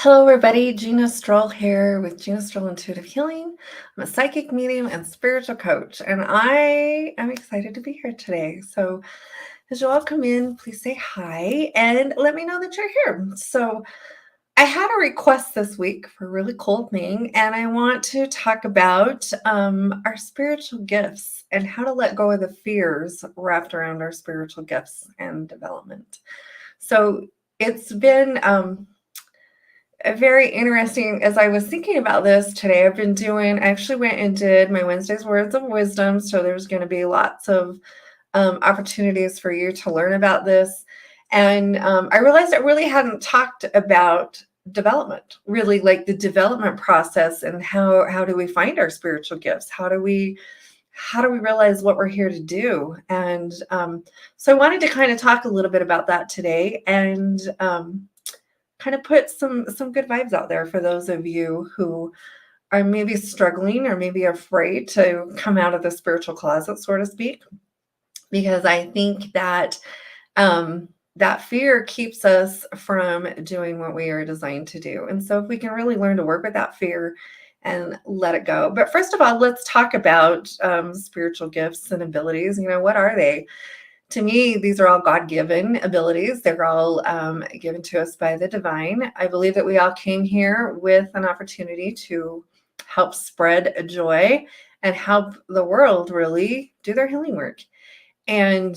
Hello, everybody. Gina Stroll here with Gina Stroll Intuitive Healing. I'm a psychic medium and spiritual coach, and I am excited to be here today. So, as you all come in, please say hi and let me know that you're here. So, I had a request this week for a really cool thing, and I want to talk about our spiritual gifts and how to let go of the fears wrapped around our spiritual gifts and development. So, it's been very interesting as I was thinking about this today. I actually went and did my Wednesday's Words of Wisdom. So there's going to be lots of opportunities for you to learn about this. And I realized I really hadn't talked about development, really like the development process and how do we find our spiritual gifts? How do we realize what we're here to do? And so I wanted to kind of talk a little bit about that today and kind of put some good vibes out there for those of you who are maybe struggling or maybe afraid to come out of the spiritual closet, so to speak, because I think that that fear keeps us from doing what we are designed to do. And so if we can really learn to work with that fear and let it go. But first of all, let's talk about spiritual gifts and abilities. What are they? To me, these are all God-given abilities. They're all given to us by the divine. I believe that we all came here with an opportunity to help spread joy and help the world really do their healing work. And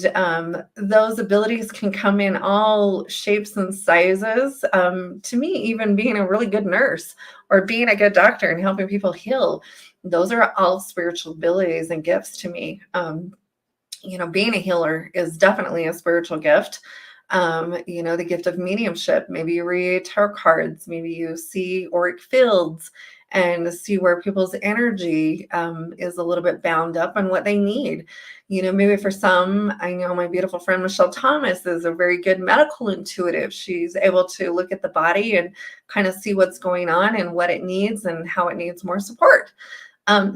those abilities can come in all shapes and sizes. To me, even being a really good nurse or being a good doctor and helping people heal, those are all spiritual abilities and gifts to me. Being a healer is definitely a spiritual gift. The gift of mediumship. Maybe you read tarot cards, maybe you see auric fields and see where people's energy is a little bit bound up on what they need. Maybe for some, I know my beautiful friend Michelle Thomas is a very good medical intuitive. She's able to look at the body and kind of see what's going on and what it needs and how it needs more support.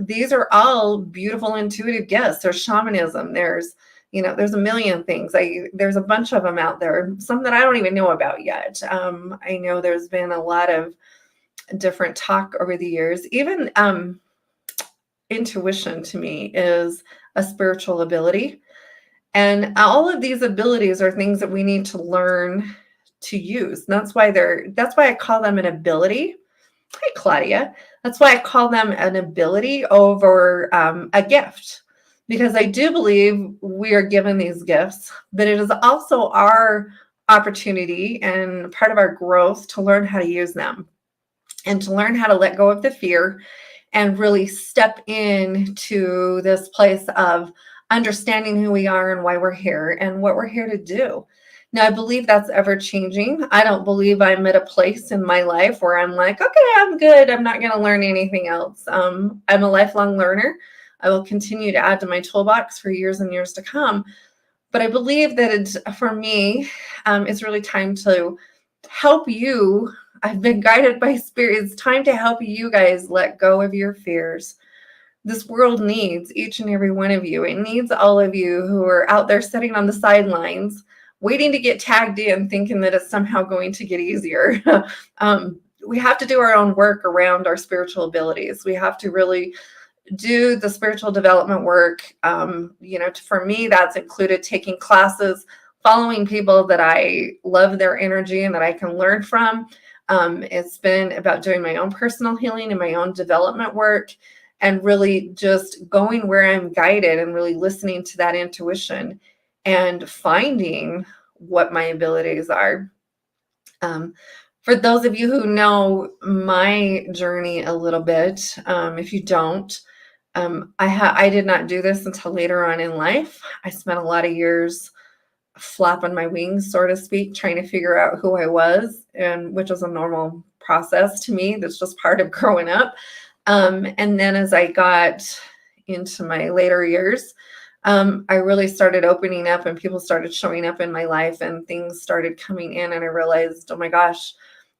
These are all beautiful intuitive gifts. There's shamanism. There's a million things. There's a bunch of them out there, some that I don't even know about yet. I know there's been a lot of different talk over the years. Even intuition to me is a spiritual ability. And all of these abilities are things that we need to learn to use. That's why I call them an ability. Hi, Claudia. That's why I call them an ability over a gift, because I do believe we are given these gifts, but it is also our opportunity and part of our growth to learn how to use them and to learn how to let go of the fear and really step into this place of understanding who we are and why we're here and what we're here to do. Now, I believe that's ever changing. I don't believe I'm at a place in my life where I'm like, okay, I'm good. I'm not going to learn anything else. I'm a lifelong learner. I will continue to add to my toolbox for years and years to come. But I believe that for me, it's really time to help you. I've been guided by spirit. It's time to help you guys let go of your fears. This world needs each and every one of you. It needs all of you who are out there sitting on the sidelines, waiting to get tagged in, thinking that it's somehow going to get easier. We have to do our own work around our spiritual abilities. We have to really do the spiritual development work. For me, that's included taking classes, following people that I love their energy and that I can learn from. It's been about doing my own personal healing and my own development work, and really just going where I'm guided and really listening to that intuition and finding what my abilities are. For those of you who know my journey a little bit, if you don't, I did not do this until later on in life. I spent a lot of years flapping my wings, so to speak, trying to figure out who I was, and which was a normal process to me. That's just part of growing up. And then as I got into my later years, I really started opening up and people started showing up in my life and things started coming in, and I realized, oh my gosh,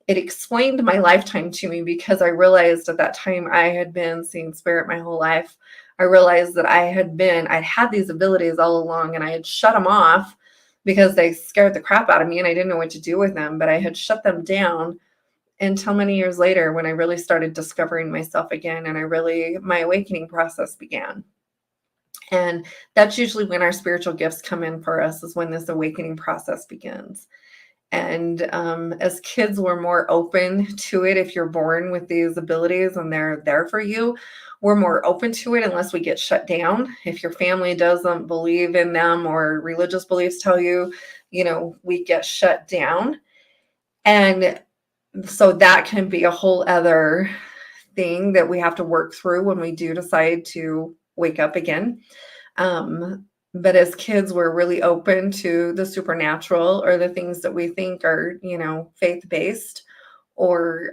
it explained my lifetime to me, because I realized at that time I had been seeing spirit my whole life. I realized that I'd had these abilities all along, and I had shut them off because they scared the crap out of me and I didn't know what to do with them, but I had shut them down until many years later when I really started discovering myself again and my awakening process began. And that's usually when our spiritual gifts come in for us, is when this awakening process begins. And as kids, we're more open to it. If you're born with these abilities and they're there for you, we're more open to it unless we get shut down. If your family doesn't believe in them or religious beliefs tell you, we get shut down. And so that can be a whole other thing that we have to work through when we do decide to wake up again. But as kids, we're really open to the supernatural or the things that we think are, faith-based, or,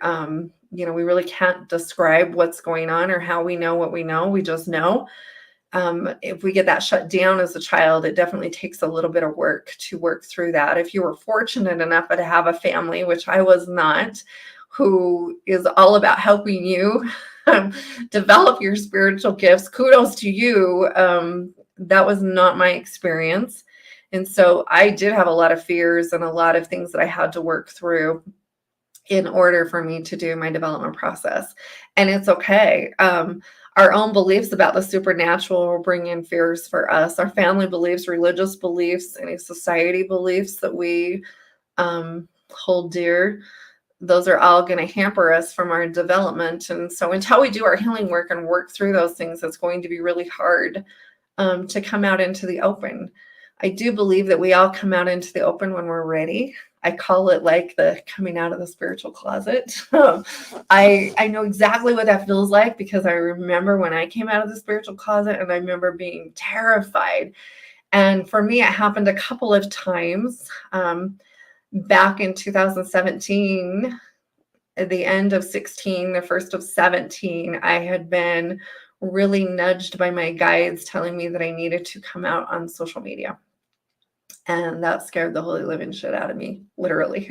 we really can't describe what's going on or how we know what we know. We just know. If we get that shut down as a child, it definitely takes a little bit of work to work through that. If you were fortunate enough to have a family, which I was not, who is all about helping you develop your spiritual gifts, kudos to you. That was not my experience. And so I did have a lot of fears and a lot of things that I had to work through in order for me to do my development process. And it's okay. Our own beliefs about the supernatural will bring in fears for us. Our family beliefs, religious beliefs, any society beliefs that we hold dear, those are all going to hamper us from our development. And so until we do our healing work and work through those things, it's going to be really hard to come out into the open. I do believe that we all come out into the open when we're ready. I call it like the coming out of the spiritual closet. I know exactly what that feels like, because I remember when I came out of the spiritual closet, and I remember being terrified. And for me, it happened a couple of times. Back in 2017, at the end of 16, the first of 17, I had been really nudged by my guides telling me that I needed to come out on social media. And that scared the holy living shit out of me, literally.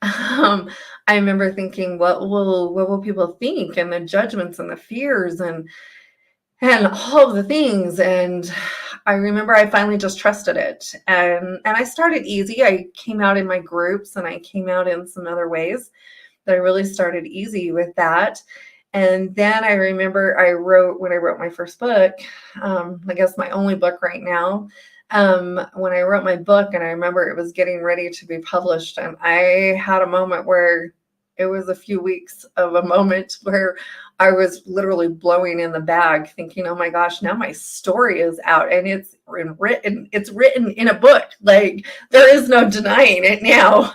I remember thinking, what will people think? And the judgments and the fears and all of the things. And I remember I finally just trusted it. And I started easy. I came out in my groups, and I came out in some other ways, that I really started easy with that. And then I remember when I wrote my first book, I guess my only book right now, when I wrote my book, and I remember it was getting ready to be published, and I had a moment where it was a few weeks of a moment where I was literally blowing in the bag, thinking, oh my gosh, now my story is out and it's written in a book. Like, there is no denying it now.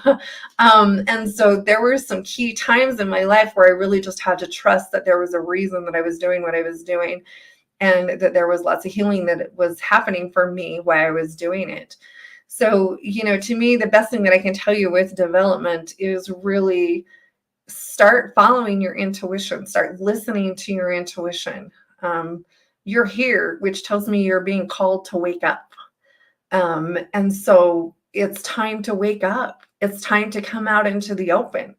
And so there were some key times in my life where I really just had to trust that there was a reason that I was doing what I was doing, and that there was lots of healing that was happening for me while I was doing it. So, to me, the best thing that I can tell you with development is really start following your intuition, start listening to your intuition. You're here, which tells me you're being called to wake up. And so it's time to wake up. It's time to come out into the open.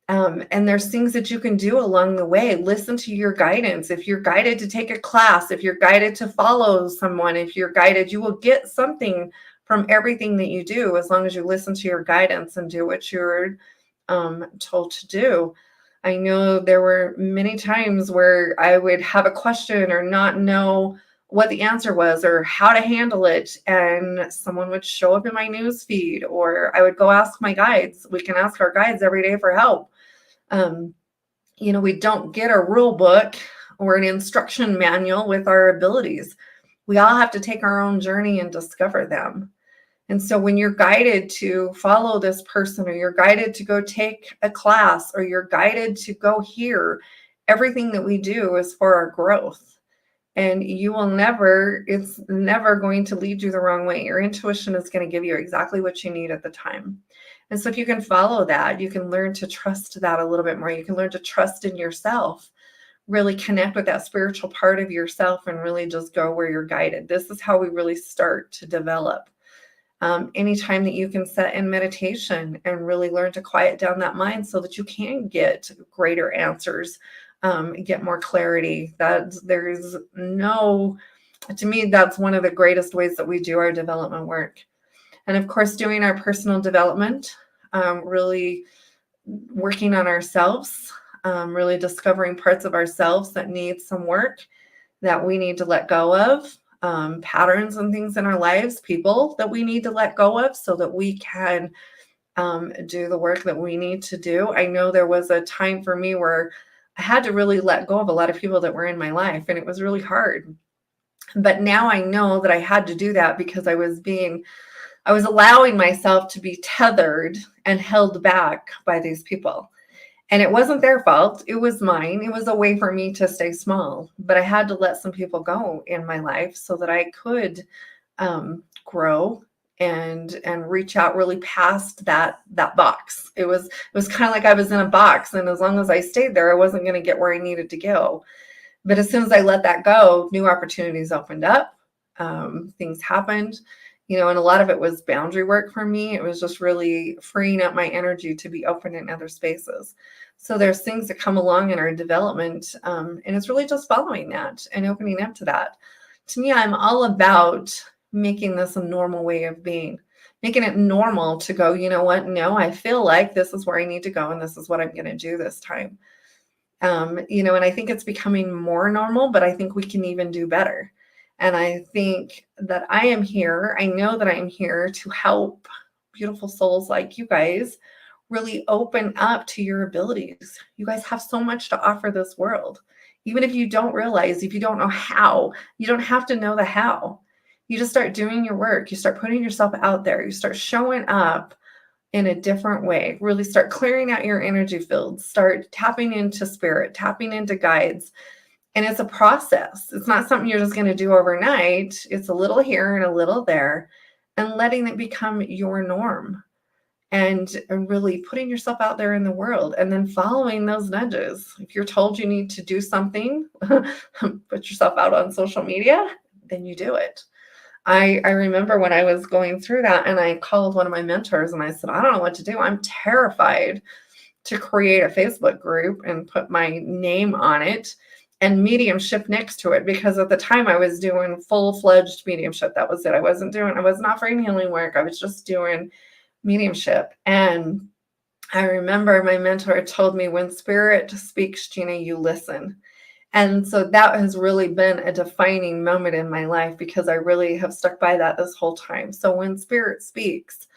And there's things that you can do along the way. Listen to your guidance. If you're guided to take a class, if you're guided to follow someone, if you're guided, you will get something from everything that you do, as long as you listen to your guidance and do what you're told to do. I know there were many times where I would have a question or not know what the answer was or how to handle it, and someone would show up in my news feed, or I would go ask my guides. We can ask our guides every day for help. We don't get a rule book or an instruction manual with our abilities. We all have to take our own journey and discover them. And so when you're guided to follow this person, or you're guided to go take a class, or you're guided to go here, everything that we do is for our growth. And it's never going to lead you the wrong way. Your intuition is going to give you exactly what you need at the time. And so if you can follow that, you can learn to trust that a little bit more. You can learn to trust in yourself, really connect with that spiritual part of yourself, and really just go where you're guided. This is how we really start to develop. Anytime that you can set in meditation and really learn to quiet down that mind so that you can get greater answers, get more clarity. To me, that's one of the greatest ways that we do our development work. And of course, doing our personal development, really working on ourselves, really discovering parts of ourselves that need some work, that we need to let go of, patterns and things in our lives, people that we need to let go of so that we can do the work that we need to do. I know there was a time for me where I had to really let go of a lot of people that were in my life, and it was really hard. But now I know that I had to do that because I was allowing myself to be tethered and held back by these people. And it wasn't their fault. It was mine. It was a way for me to stay small. But I had to let some people go in my life so that I could grow and reach out really past that box. It was kind of like I was in a box, and as long as I stayed there, I wasn't going to get where I needed to go. But as soon as I let that go, new opportunities opened up. Things happened, and a lot of it was boundary work for me. It was just really freeing up my energy to be open in other spaces. So there's things that come along in our development, and it's really just following that and opening up to that. To me, I'm all about making this a normal way of being, making it normal to go, you know what? No, I feel like this is where I need to go, and this is what I'm going to do this time. And I think it's becoming more normal, but I think we can even do better. And I think that I am here. I know that I am here to help beautiful souls like you guys really open up to your abilities. You guys have so much to offer this world. Even if you don't realize, if you don't know how, you don't have to know the how. You just start doing your work. You start putting yourself out there. You start showing up in a different way. Really start clearing out your energy fields. Start tapping into spirit, tapping into guides. And it's a process. It's not something you're just going to do overnight. It's a little here and a little there, and letting it become your norm, and really putting yourself out there in the world, and then following those nudges. If you're told you need to do something, put yourself out on social media, then you do it. I remember when I was going through that, and I called one of my mentors and I said, I don't know what to do. I'm terrified to create a Facebook group and put my name on it and mediumship next to it, because at the time I was doing full-fledged mediumship. That was it. I was not offering healing work. I was just doing mediumship. And I remember my mentor told me, when spirit speaks, Gina, you listen. And so that has really been a defining moment in my life, because I really have stuck by that this whole time. So when spirit speaks,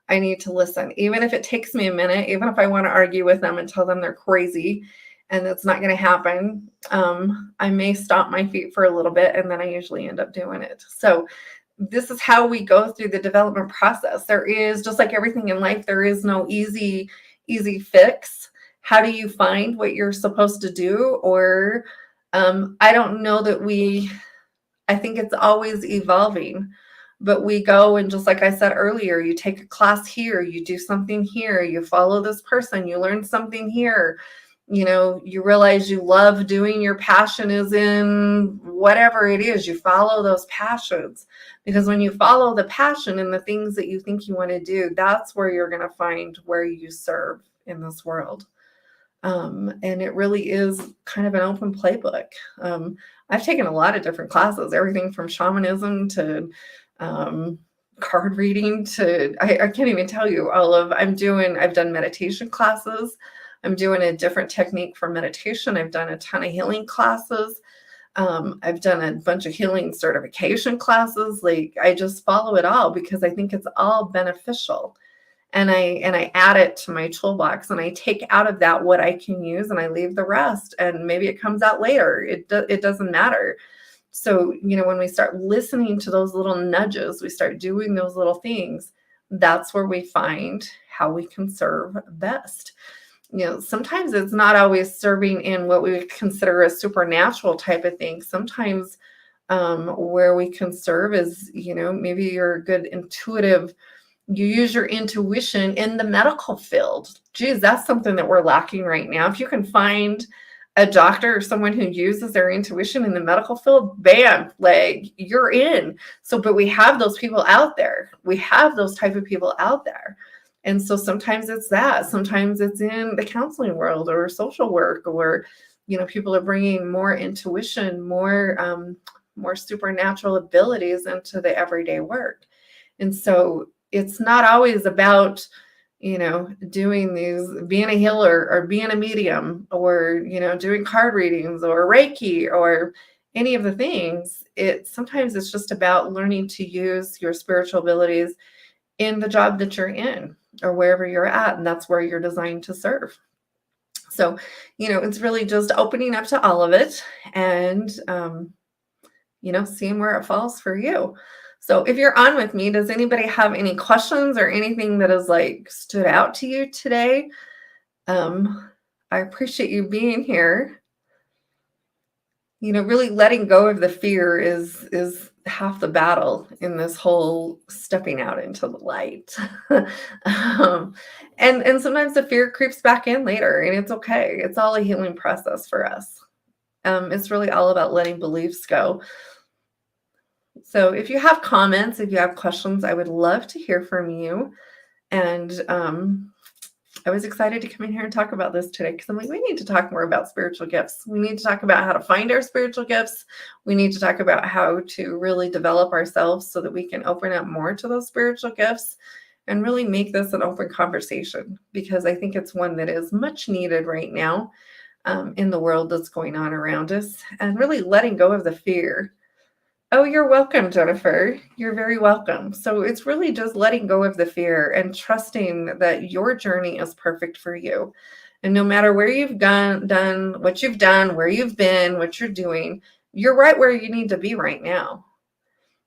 I need to listen, even if it takes me a minute, even if I want to argue with them and tell them they're crazy and it's not going to happen. I may stomp my feet for a little bit, and then I usually end up doing it. So this is how we go through the development process. There is, just like everything in life, there is no easy fix. How do you find what you're supposed to do? Or I don't know that I think it's always evolving, but we go, and just like I said earlier, you take a class here, you do something here, you follow this person, you learn something here, you realize you love doing, your passion is in whatever it is, you follow those passions, because when you follow the passion and the things that you think you want to do, that's where you're going to find where you serve in this world. And it really is kind of an open playbook. I've taken a lot of different classes, everything from shamanism to card reading to, I can't even tell you I've done meditation classes. I'm doing a different technique for meditation. I've done a ton of healing classes. I've done a bunch of healing certification classes. Like, I just follow it all because I think it's all beneficial. And I add it to my toolbox, and I take out of that what I can use, and I leave the rest, and maybe it comes out later. It doesn't matter. So, when we start listening to those little nudges, we start doing those little things, that's where we find how we can serve best. Sometimes it's not always serving in what we would consider a supernatural type of thing. Sometimes where we can serve is, maybe you're a good intuitive, you use your intuition in the medical field. Geez, that's something that we're lacking right now. If you can find a doctor or someone who uses their intuition in the medical field, bam, like, you're in. So, but we have those people out there. We have those type of people out there. And so sometimes it's that. Sometimes it's in the counseling world or social work, or, people are bringing more intuition, more supernatural abilities into the everyday work. And so it's not always about doing these, being a healer or being a medium or, doing card readings or Reiki or any of the things. Sometimes it's just about learning to use your spiritual abilities in the job that you're in or wherever you're at. And that's where you're designed to serve. So, it's really just opening up to all of it and, seeing where it falls for you. So if you're on with me, does anybody have any questions or anything that has like stood out to you today? I appreciate you being here. Really letting go of the fear is half the battle in this whole stepping out into the light. And sometimes the fear creeps back in later, and it's okay. It's all a healing process for us. It's really all about letting beliefs go. So if you have comments, if you have questions, I would love to hear from you. And I was excited to come in here and talk about this today because I'm like, we need to talk more about spiritual gifts. We need to talk about how to find our spiritual gifts. We need to talk about how to really develop ourselves so that we can open up more to those spiritual gifts and really make this an open conversation, because I think it's one that is much needed right now in the world that's going on around us, and really letting go of the fear. Oh, you're welcome, Jennifer. You're very welcome. So it's really just letting go of the fear and trusting that your journey is perfect for you. And no matter where you've done what you've done, where you've been, what you're doing, you're right where you need to be right now.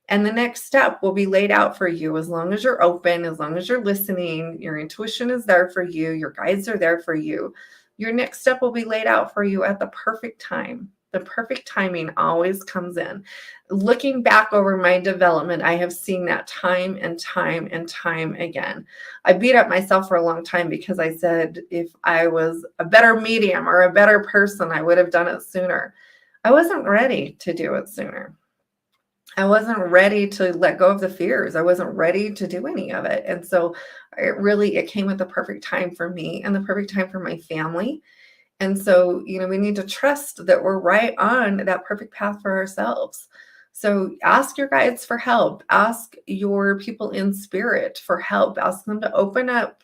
And the next step will be laid out for you as long as you're open, as long as you're listening. Your intuition is there for you. Your guides are there for you. Your next step will be laid out for you at the perfect time. The perfect timing always comes in. Looking back over my development, I have seen that time and time and time again. I beat up myself for a long time because I said if I was a better medium or a better person, I would have done it sooner. I wasn't ready to do it sooner. I wasn't ready to let go of the fears. I wasn't ready to do any of it. And so it came at the perfect time for me and the perfect time for my family. And so, we need to trust that we're right on that perfect path for ourselves. So ask your guides for help. Ask your people in spirit for help. Ask them to open up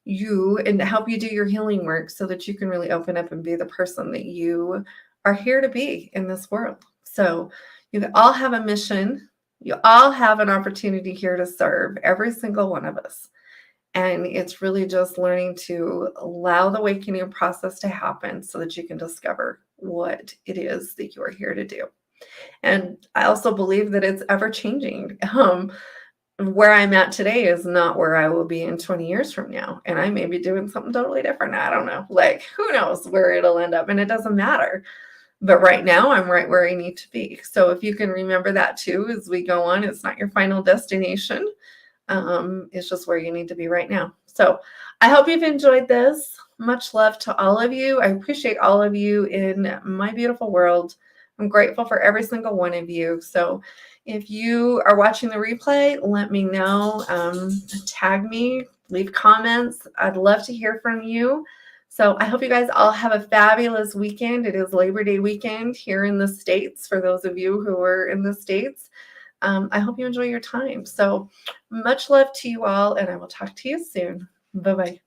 you and to help you do your healing work so that you can really open up and be the person that you are here to be in this world. So you all have a mission. You all have an opportunity here to serve, every single one of us. And it's really just learning to allow the awakening process to happen so that you can discover what it is that you are here to do. And I also believe that it's ever changing. Where I'm at today is not where I will be in 20 years from now. And I may be doing something totally different. I don't know. Like, who knows where it'll end up? And it doesn't matter. But right now, I'm right where I need to be. So if you can remember that too, as we go on, it's not your final destination. It's just where you need to be right now. So I hope you've enjoyed this. Much love to all of you. I appreciate all of you in my beautiful world. I'm grateful for every single one of you. So if you are watching the replay, let me know. Tag me, leave comments. I'd love to hear from you. So I hope you guys all have a fabulous weekend. It is Labor Day weekend here in the States for those of you who are in the States. I hope you enjoy your time. So much love to you all, and I will talk to you soon. Bye-bye.